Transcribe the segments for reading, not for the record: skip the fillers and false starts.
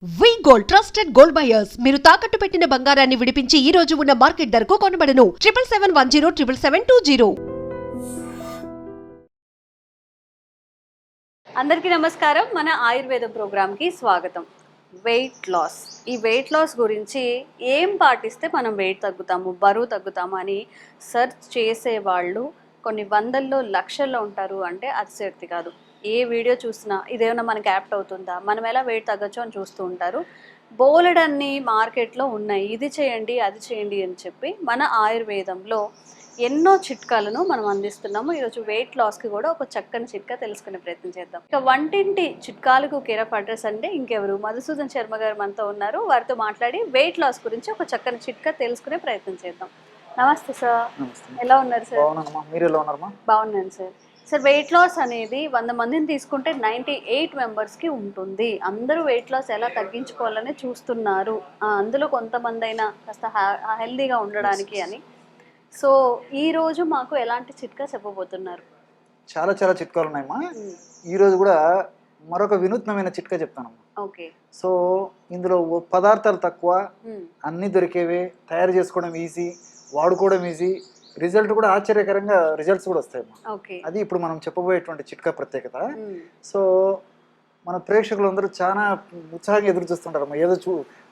వి gold trusted gold buyers మీరు తాకట్టు పెట్టిన బంగారాన్ని విడిపించి ఈ రోజు ఉన్న మార్కెట్ ధరకు కొనబడను 7771077720. అందరికీ నమస్కారం. మన ఆయుర్వేదం ప్రోగ్రామ్కి స్వాగతం. ఈ వెయిట్ లాస్ గురించి ఏం పాటిస్తే మనం వెయిట్ తగ్గుతాము, బరువు తగ్గుతాము అని సెర్చ్ చేసేవాళ్ళు కొన్ని వందల్లో లక్షల్లో ఉంటారు అంటే అతిశయోక్తి కాదు. ఏ వీడియో చూసినా ఇదేమన్నా మనకి యాప్ట్ అవుతుందా, మనం ఎలా వెయిట్ తగ్గచ్చు అని చూస్తూ ఉంటారు. బోలెడన్ని మార్కెట్లో ఉన్నాయి, ఇది చేయండి అది చేయండి అని చెప్పి మన ఆయుర్వేదంలో ఎన్నో చిట్కాలను మనం అందిస్తున్నాము. ఈరోజు వెయిట్ లాస్కి కూడా ఒక చక్కని చిట్కా తెలుసుకునే ప్రయత్నం చేద్దాం. ఇక వంటింటి చిట్కాలకు కేర్ ఆఫ్ అడ్రస్ అంటే ఇంకెవరు, మధుసూదన్ శర్మ గారు మనతో ఉన్నారు. వారితో మాట్లాడి వెయిట్ లాస్ గురించి ఒక చక్కని చిట్కా తెలుసుకునే ప్రయత్నం చేద్దాం. నమస్తే సార్. ఎలా ఉన్నారు సార్? బాగున్నాను సార్. సార్, వెయిట్ లాస్ అనేది 100 మందిని తీసుకుంటే 98 మెంబర్స్కి ఉంటుంది. అందరూ వెయిట్ లాస్ ఎలా తగ్గించుకోవాలని చూస్తున్నారు, అందులో కొంతమంది అయినా కాస్త హెల్దీగా ఉండడానికి అని. సో ఈ రోజు మాకు ఎలాంటి చిట్కా చెప్పబోతున్నారు? చాలా చాలా చిట్కాలు ఉన్నాయమ్మా. ఈ రోజు కూడా మరొక వినూత్నమైన చిట్కా చెప్తానమ్మా. ఓకే. సో ఇందులో పదార్థాలు తక్కువ, అన్ని దొరికేవే, తయారు చేసుకోవడం ఈజీ, వాడుకోవడం ఈజీ, రిజల్ట్ కూడా ఆశ్చర్యకరంగా రిజల్ట్స్ కూడా వస్తాయమ్మా. అది ఇప్పుడు మనం చెప్పబోయేటువంటి చిట్కా ప్రత్యేకత. సో మన ప్రేక్షకులందరూ చాలా ఉత్సాహంగా ఎదురు చూస్తుంటారమ్మా, ఏదో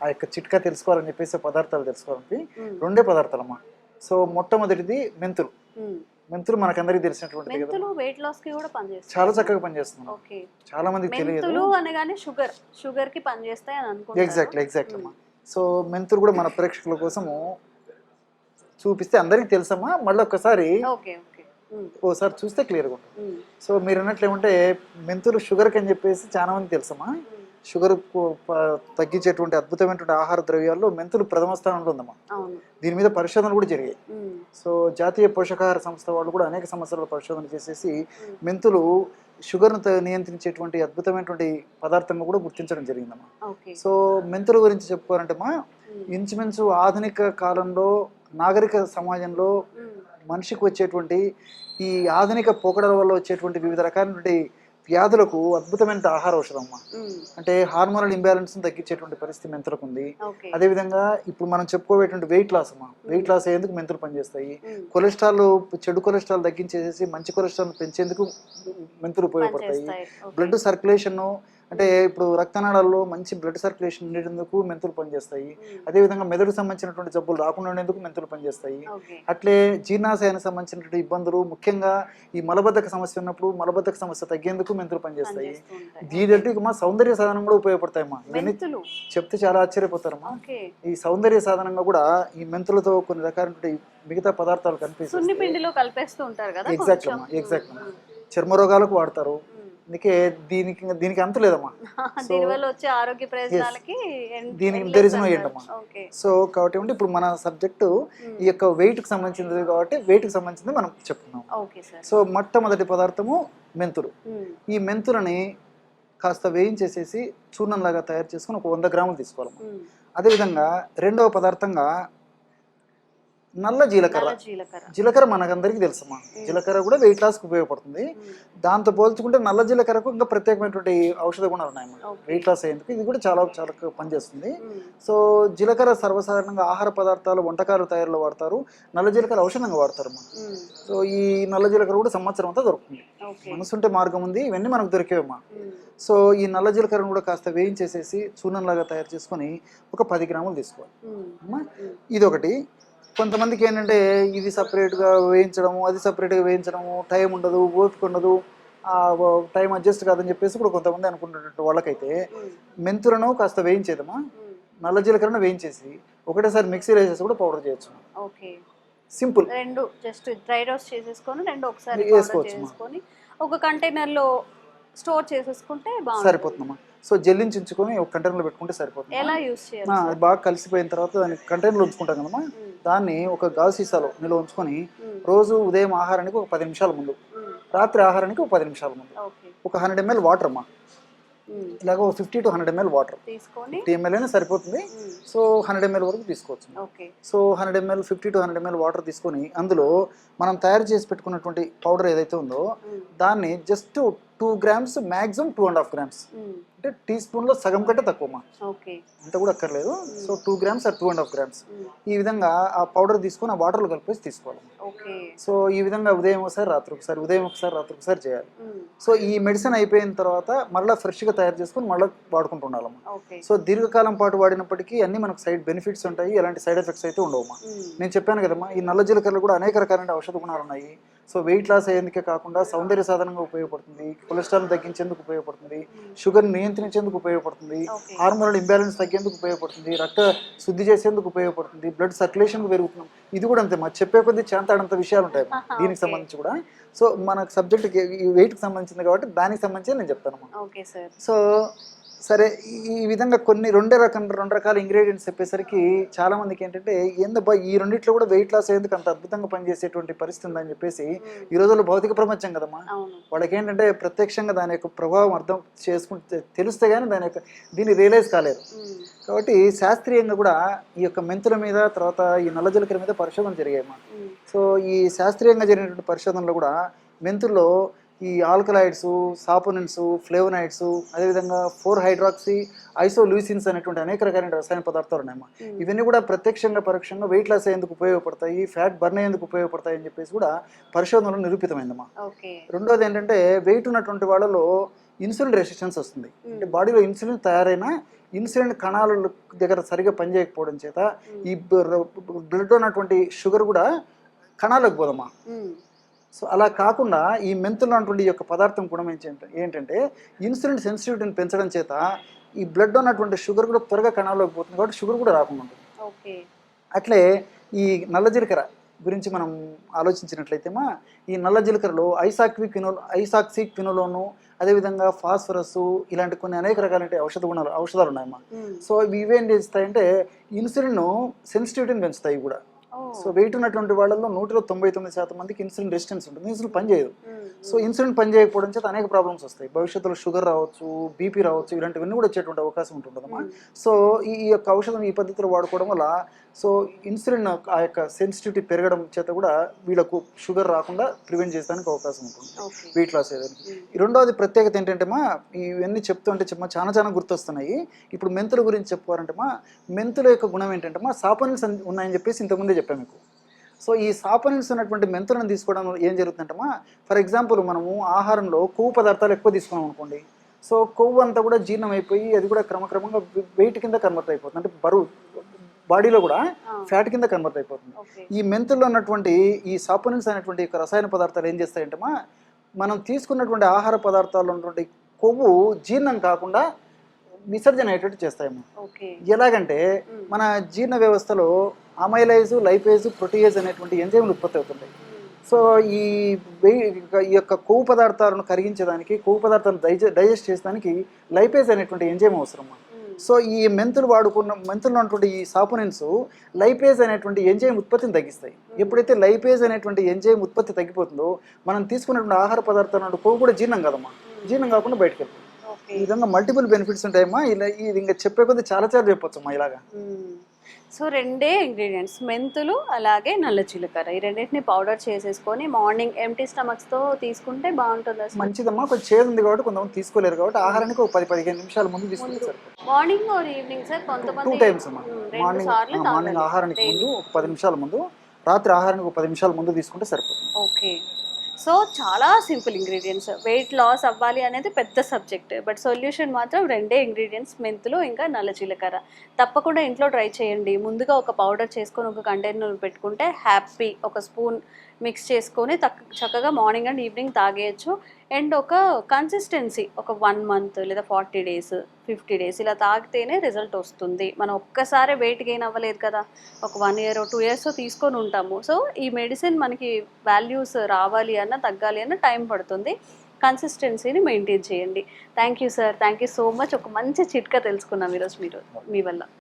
ఆ యొక్క చిట్కా తెలుసుకోవాలని చెప్పేసి, పదార్థాలు తెలుసుకోవాలని. రెండే పదార్థాలమ్మా. సో మొట్టమొదటిది మెంతులు. మెంతులు మనకందరికీ తెలిసినటువంటి వెయిట్ లాస్ కి కూడా పనిచేస్తాయి, చాలా చక్కగా పనిచేస్తున్నాయి. చాలా మందికి తెలియదు అనగానే షుగర్ కి పనిచేస్తాయి అని అనుకుంటారు. ఎగ్జాక్ట్లీ అమ్మా. సో మెంతులు కూడా మన ప్రేక్షకుల కోసము చూపిస్తే అందరికీ తెలుసమ్మా. మళ్ళీ ఓసారి చూస్తే క్లియర్గా ఉంటుంది. సో మీరు అన్నట్లు ఏమంటే మెంతులు షుగర్కి అని చెప్పేసి చాలా మంది తెలుసమ్మా. షుగర్ తగ్గించేటువంటి అద్భుతమైనటువంటి ఆహార ద్రవ్యాల్లో మెంతులు ప్రథమ స్థానంలో ఉందమ్మా. దీని మీద పరిశోధనలు కూడా జరిగాయి. సో జాతీయ పోషకాహార సంస్థ వాళ్ళు కూడా అనేక సంవత్సరాల పరిశోధన చేసేసి మెంతులు షుగర్ను నియంత్రించేటువంటి అద్భుతమైనటువంటి పదార్థంగా కూడా గుర్తించడం జరిగిందమ్మా. సో మెంతుల గురించి చెప్పుకోవాలంటే మా ఇంచుమించు ఆధునిక కాలంలో నాగరిక సమాజంలో మనిషికి వచ్చేటువంటి ఈ ఆధునిక పోకడల వల్ల వచ్చేటువంటి వివిధ రకాలైనటువంటి వ్యాధులకు అద్భుతమైన ఆహార ఔషధం అమ్మా. అంటే హార్మోనల్ ఇంబ్యాలెన్స్ తగ్గించేటువంటి పరిస్థితి మెంతులకు ఉంది. అదేవిధంగా ఇప్పుడు మనం చెప్పుకోవేటువంటి వెయిట్ లాస్ అమ్మా, వెయిట్ లాస్ అయ్యేందుకు మెంతులు పనిచేస్తాయి. కొలెస్ట్రాల్, చెడు కొలెస్ట్రాల్ తగ్గించేసి మంచి కొలెస్ట్రాల్ పెంచేందుకు మెంతులు ఉపయోగపడతాయి. బ్లడ్ సర్క్యులేషన్, అంటే ఇప్పుడు రక్తనాళాల్లో మంచి బ్లడ్ సర్క్యులేషన్ ఉండేందుకు మెంతులు పనిచేస్తాయి. అదేవిధంగా మెదడుకు సంబంధించినటువంటి జబ్బులు రాకుండా ఉండేందుకు మెంతులు పనిచేస్తాయి. అట్లే జీర్ణాశయానికి సంబంధించినటువంటి ఇబ్బందులు, ముఖ్యంగా ఈ మలబద్ధక సమస్య ఉన్నప్పుడు మలబద్ధక సమస్య తగ్గేందుకు మెంతులు పనిచేస్తాయి. దీంట్లో మా సౌందర్య సాధనం కూడా ఉపయోగపడతాయమ్మా. ఇవన్నీ చెప్తే చాలా ఆశ్చర్యపోతారమ్మా. ఈ సౌందర్య సాధనంగా కూడా ఈ మెంతులతో కొన్ని రకాలైన మిగతా పదార్థాలు కనిపిస్తాయి. ఎగ్జాక్ట్ అమ్మా. చర్మ రోగాలకు వాడతారు. అందుకే దీనికి అంత లేదమ్మా. దీనికి దరిజనం ఏంటమ్మా. సో కాబట్టి ఇప్పుడు మన సబ్జెక్టు ఈ యొక్క వెయిట్ కి సంబంధించింది కాబట్టి వెయిట్ కి సంబంధించింది మనం చెప్పుకున్నాం. సో మొట్టమొదటి పదార్థము మెంతులు. ఈ మెంతులని కాస్త వేయించేసేసి చూర్ణంలాగా తయారు చేసుకుని ఒక 100 గ్రాములు తీసుకోవాలమ్మా. అదేవిధంగా రెండవ పదార్థంగా నల్ల జీలకర్ర. జీలకర్ర మనకందరికీ తెలుసమ్మా. జీలకర్ర కూడా వెయిట్ లాస్కి ఉపయోగపడుతుంది. దాంతో పోల్చుకుంటే నల్ల జీలకర్రకు ఇంకా ప్రత్యేకమైనటువంటి ఔషధ గుణాలు ఉన్నాయమ్మా వెయిట్ లాస్ అయ్యేందుకు. ఇది కూడా చాలా చాలా పనిచేస్తుంది. సో జీలకర్ర సర్వసాధారణంగా ఆహార పదార్థాలు, వంటకాలు తయారులో వాడతారు. నల్ల జీలకర్ర ఔషధంగా వాడతారమ్మా. సో ఈ నల్ల జీలకర్ర కూడా సంవత్సరం అంతా దొరుకుతుంది. మనసుంటే మార్గం ఉంది, ఇవన్నీ మనకు దొరికేవమ్మా. సో ఈ నల్ల జీలకర్రను కూడా కాస్త వేయించేసేసి చూర్ణంలాగా తయారు చేసుకొని ఒక 10 గ్రాములు తీసుకోవాలి అమ్మా. ఇదొకటి. కొంతమందికి ఏంటంటే ఇది సపరేట్గా వేయించడము, అది సపరేట్గా వేయించడము, టైం ఉండదు, ఓపిక ఉండదు, టైం అడ్జస్ట్ కాదని చెప్పేసి ఇప్పుడు కొంతమంది అనుకుంటున్నట్టు వాళ్ళకైతే మెంతులను కాస్త వేయించేదమ్మా, నల్ల జీలకర్రను వేయించేసి ఒకటేసారి మిక్సీలో వేసేసి కూడా పౌడర్ చేయొచ్చు. సింపుల్. రెండు జస్ట్ డ్రై రోస్ట్ చేసేసుకొని రెండు ఒకసారి వేసుకోవచ్చు. ఒక కంటైనర్లో స్టోర్ చేసేసుకుంటే సరిపోతుందమ్మా. సో జల్లించుకొని ఒక కంటైనర్లో పెట్టుకుంటే సరిపోతుంది. ఎలా యూస్ చేయాలి? అది బాగా కలిసిపోయిన తర్వాత దాన్ని కంటైనర్లో ఉంచుకుంటాం కదమ్మా. దాన్ని ఒక గాజు సీసాలో నిల్వ ఉంచుకొని రోజు ఉదయం ఆహారానికి ఒక 10 నిమిషాల ముందు, రాత్రి ఆహారానికి ఒక 10 నిమిషాల ముందు ఒక 100 ml వాటర్ అమ్మా. ఇలాగ 50 to 100 ml వాటర్, 50 ml అయినా సరిపోతుంది. సో 100 ml వరకు తీసుకోవచ్చు. So 100 ml 50 to 100 ml water తీసుకొని అందులో మనం తయారు చేసి పెట్టుకున్నటువంటి పౌడర్ ఏదైతే ఉందో దాన్ని జస్ట్ 2 grams మ్యాక్సిమం 2.5 grams, అంటే టీ స్పూన్లో సగం కంటే తక్కువ ఓకే, అంత కూడా అక్కర్లేదు. సో 2 grams ఆర్ 2.5 grams ఈ విధంగా ఆ పౌడర్ తీసుకొని ఆ వాటర్లో కలిపేసి తీసుకోవాలి. ఓకే, సో ఈ విధంగా ఉదయం ఒకసారి రాత్రి ఒకసారి, ఉదయం ఒకసారి రాత్రి ఒకసారి చేయాలి. సో ఈ మెడిసిన్ అయిపోయిన తర్వాత మళ్ళీ ఫ్రెష్గా తయారు చేసుకొని మళ్ళీ వాడుకుంటూ ఉండాలమ్మా. సో దీర్ఘకాలం పాటు వాడినప్పటికీ అన్ని మనకు సైడ్ బెనిఫిట్స్ ఉంటాయి, ఎలాంటి సైడ్ ఎఫెక్ట్స్ అయితే ఉండవమ్మా. నేను చెప్పాను కదమ్మా, ఈ నల్ల జీలకర్రలో కూడా అనేక రకాలైన ఔషధ గుణాలు ఉన్నాయి. సో వెయిట్ లాస్ అయ్యేందుకే కాకుండా సౌందర్య సాధనంగా ఉపయోగపడుతుంది, కొలెస్ట్రాల్ తగ్గించేందుకు ఉపయోగపడుతుంది, షుగర్ నియంత్రించేందుకు ఉపయోగపడుతుంది, హార్మోనల్ ఇంబ్యాలెన్స్ తగ్గేందుకు ఉపయోగపడుతుంది, రక్త శుద్ధి చేసేందుకు ఉపయోగపడుతుంది, బ్లడ్ సర్క్యులేషన్ పెరుగుతుంది. ఇది కూడా అంతే మా చెప్పే కొద్ది చేంతాడంత విషయాలు ఉంటాయి దీనికి సంబంధించి కూడా. సో మనకు సబ్జెక్ట్కి ఈ వెయిట్కి సంబంధించింది కాబట్టి దానికి సంబంధించి నేను చెప్తాను. సో సరే, ఈ విధంగా కొన్ని రెండు రకాల ఇంగ్రీడియంట్స్ చెప్పేసరికి చాలా మందికి ఏంటంటే ఏందబ్బా ఈ రెండిట్లో కూడా వెయిట్ లాస్ అయ్యేందుకు అంత అద్భుతంగా పనిచేసేటువంటి పరిస్థితి ఉందని చెప్పేసి, ఈ రోజుల్లో భౌతిక ప్రపంచం కదమ్మా, వాళ్ళకి ఏంటంటే ప్రత్యక్షంగా దాని యొక్క ప్రభావం అర్థం చేసుకుంటే తెలిస్తే కానీ దీన్ని రియలైజ్ కాలేరు. కాబట్టి శాస్త్రీయంగా కూడా ఈ యొక్క మెంతుల మీద, తర్వాత ఈ నల్ల జీలకర్ర మీద పరిశోధనలు జరిగాయమ్మా. సో ఈ శాస్త్రీయంగా జరిగినటువంటి పరిశోధనలో కూడా మెంతుల్లో ఈ ఆల్కలాయిడ్స్, సాపోనిన్స్, ఫ్లేవనాయిడ్స్, అదేవిధంగా 4-హైడ్రాక్సీ ఐసోలూసిన్స్ అనేటువంటి అనేక రకాలైన రసాయన పదార్థాలు ఉన్నాయమ్మా. ఇవన్నీ కూడా ప్రత్యక్షంగా పరోక్షంగా వెయిట్ లాస్ అయ్యేందుకు ఉపయోగపడతాయి, ఫ్యాట్ బర్న్ అయ్యేందుకు ఉపయోగపడతాయి అని చెప్పేసి కూడా పరిశోధనలో నిరూపితమైందమ్మా. రెండోది ఏంటంటే వెయిట్ ఉన్నటువంటి వాళ్ళలో ఇన్సులిన్ రెసిస్టెన్స్ వస్తుంది. అంటే బాడీలో ఇన్సులిన్ తయారైన ఇన్సులిన్ కణాల దగ్గర సరిగా పనిచేయకపోవడం చేత ఈ బ్లడ్ ఉన్నటువంటి షుగర్ కూడా కణాలకు పోదమ్మా. సో అలా కాకుండా ఈ మెంతులు అన్నటువంటి యొక్క పదార్థం గుణం ఏంటంటే ఇన్సులిన్ సెన్సిటివిటీని పెంచడం చేత ఈ బ్లడ్ ఉన్నటువంటి షుగర్ కూడా త్వరగా కణాల్లోకి పోతుంది, కాబట్టి షుగర్ కూడా రాకుండా ఉంటుంది. అట్లే ఈ నల్ల జీలకర్ర గురించి మనం ఆలోచించినట్లయితేమా, ఈ నల్ల జీలకర్రలో ఐసాక్సిక్వినోలోను, అదేవిధంగా ఫాస్ఫరస్, ఇలాంటి కొన్ని అనేక రకాలైన ఔషధాలు ఉన్నాయమ్మా. సో ఇవేం చేస్తాయంటే ఇన్సులిన్ సెన్సిటివిటీని పెంచుతాయి కూడా. సో వెయిట్ ఉన్నటువంటి వాళ్ళలో 199% మందికి ఇన్సులిన్ రెసిస్టెన్స్ ఉంటుంది, ఇన్సులిన్ పనిచేయదు. సో ఇన్సులిన్ పనిచేయకపోవడం చేత అనేక ప్రాబ్లమ్స్ వస్తాయి, భవిష్యత్తులో షుగర్ రావచ్చు, బీపీ రావచ్చు, ఇలాంటివన్నీ కూడా వచ్చేటువంటి అవకాశం ఉంటుందమ్మా. సో ఈ యొక్క ఔషధం ఈ పద్ధతిలో వాడుకోవడం వల్ల సో ఇన్సులిన్ ఆ యొక్క సెన్సిటివిటీ పెరగడం చేత కూడా వీళ్ళకు షుగర్ రాకుండా ప్రివెంట్ చేయడానికి అవకాశం ఉంటుంది వెయిట్ లాస్ అయ్యేదానికి. రెండవది ప్రత్యేకత ఏంటంటేమా, ఇవన్నీ చెప్తుంటే చాలా గుర్తొస్తున్నాయి. ఇప్పుడు మెంతుల గురించి చెప్పుకోవాలంటేమా, మెంతుల యొక్క గుణం ఏంటంటేమా సాపోనిన్స్ ఉన్నాయని చెప్పేసి ఇంతకుముందే చెప్పాను మీకు. సో ఈ సాపోనిన్స్ ఉన్నటువంటి మెంతులను తీసుకోవడం ఏం జరుగుతుందంటేమా, ఫర్ ఎగ్జాంపుల్ మనము ఆహారంలో కొవ్వు పదార్థాలు ఎక్కువ తీసుకున్నాం అనుకోండి, సో కొవ్వు అంతా కూడా జీర్ణం అయిపోయి అది కూడా క్రమక్రమంగా వెయిట్ కింద కన్వర్ట్ అయిపోతుంది, అంటే బరువు బాడీలో కూడా ఫ్యాట్ కింద కన్వర్ట్ అయిపోతుంది. ఈ మెంతుల్లో ఉన్నటువంటి ఈ సాపోనిన్స్ అనేటువంటి రసాయన పదార్థాలు ఏం చేస్తాయంటేమా, మనం తీసుకున్నటువంటి ఆహార పదార్థాల్లో ఉన్నటువంటి కొవ్వు జీర్ణం కాకుండా విసర్జన అయ్యేటట్టు చేస్తాయేమో. ఎలాగంటే మన జీర్ణ వ్యవస్థలో అమైలైజ్, లైపేజ్, ప్రోటీయేజ్ అనేటువంటి ఎంజైమ్లు ఉత్పత్తి అవుతుంటాయి. సో ఈ యొక్క కొవ్వు పదార్థాలను కరిగించడానికి, కొవ్వు పదార్థాలను డైజెస్ట్ చేసడానికి లైపేజ్ అనేటువంటి ఎంజైమ్ అవసరం. సో ఈ మెంతుల్లో ఉన్నటువంటి ఈ సాపోనిన్స్ లైపేజ్ అనేటువంటి ఎంజైమ్ ఉత్పత్తిని తగ్గిస్తాయి. ఎప్పుడైతే లైపేజ్ అనేటువంటి ఎంజైమ్ ఉత్పత్తి తగ్గిపోతుందో మనం తీసుకున్నటువంటి ఆహార పదార్థాలు కొవ్వు కూడా జీర్ణం కదమ్మా, జీర్ణం కాకుండా బయటకు వెళ్తుంది. ఈ విధంగా మల్టిపుల్ బెనిఫిట్స్ ఉంటాయమ్మా. ఇది ఇంకా చెప్పే కొద్ది చాలా చెప్పొచ్చమ్మా ఇలాగా. సో రెండే ఇంగ్రీడియంట్స్, మెంతులు అలాగే నల్ల జీలకర్ర, ఈ రెండింటిని పౌడర్ చేసేసుకొని మార్నింగ్ ఎంటీ స్టమక్స్తో తీసుకుంటే బాగుంటుంది. మంచిదమ్మా. కొంచెం చేదు ఉంది కాబట్టి కొంతమంది తీసుకోలేరు కాబట్టి ఆహారానికి ఒక 10-15 నిమిషాల ముందు తీసుకుంటే సరిపోతుంది. Morning or evening sir? కొంతమంది 2 టైమ్స్ అమ్మా. మార్నింగ్ ఆహారానికి ముందు ఒక 10 నిమిషాల ముందు, రాత్రి ఆహారానికి ఒక 10 నిమిషాల ముందు తీసుకుంటే సరిపోతుంది. ఓకే. సో చాలా సింపుల్ ఇంగ్రీడియంట్స్. వెయిట్ లాస్ అవ్వాలి అనేది పెద్ద సబ్జెక్ట్, బట్ సొల్యూషన్ మాత్రం రెండే ఇంగ్రీడియంట్స్, మెంతులు ఇంకా నల్ల జీలకర్ర. తప్పకుండా ఇంట్లో ట్రై చేయండి. ముందుగా ఒక పౌడర్ చేసుకొని ఒక కంటైనర్ పెట్టుకుంటే హ్యాపీ, ఒక స్పూన్ మిక్స్ చేసుకొని చక్కగా మార్నింగ్ అండ్ ఈవినింగ్ తాగేయచ్చు. అండ్ ఒక కన్సిస్టెన్సీ ఒక 1 మంత్ లేదా 40 డేస్ 50 డేస్ ఇలా తాగితేనే రిజల్ట్ వస్తుంది. మనం ఒక్కసారి వెయిట్ గెయిన్ అవ్వలేదు కదా, ఒక 1 year 2 years తీసుకొని ఉంటాము. సో ఈ మెడిసిన్ మనకి వాల్యూస్ రావాలి అన్న తగ్గాలి అన్న టైం పడుతుంది. కన్సిస్టెన్సీని మెయింటైన్ చేయండి. Thank you sir, thank you so much. ఒక మంచి చిట్కా తెలుసుకున్నాం ఈరోజు మీ వల్ల.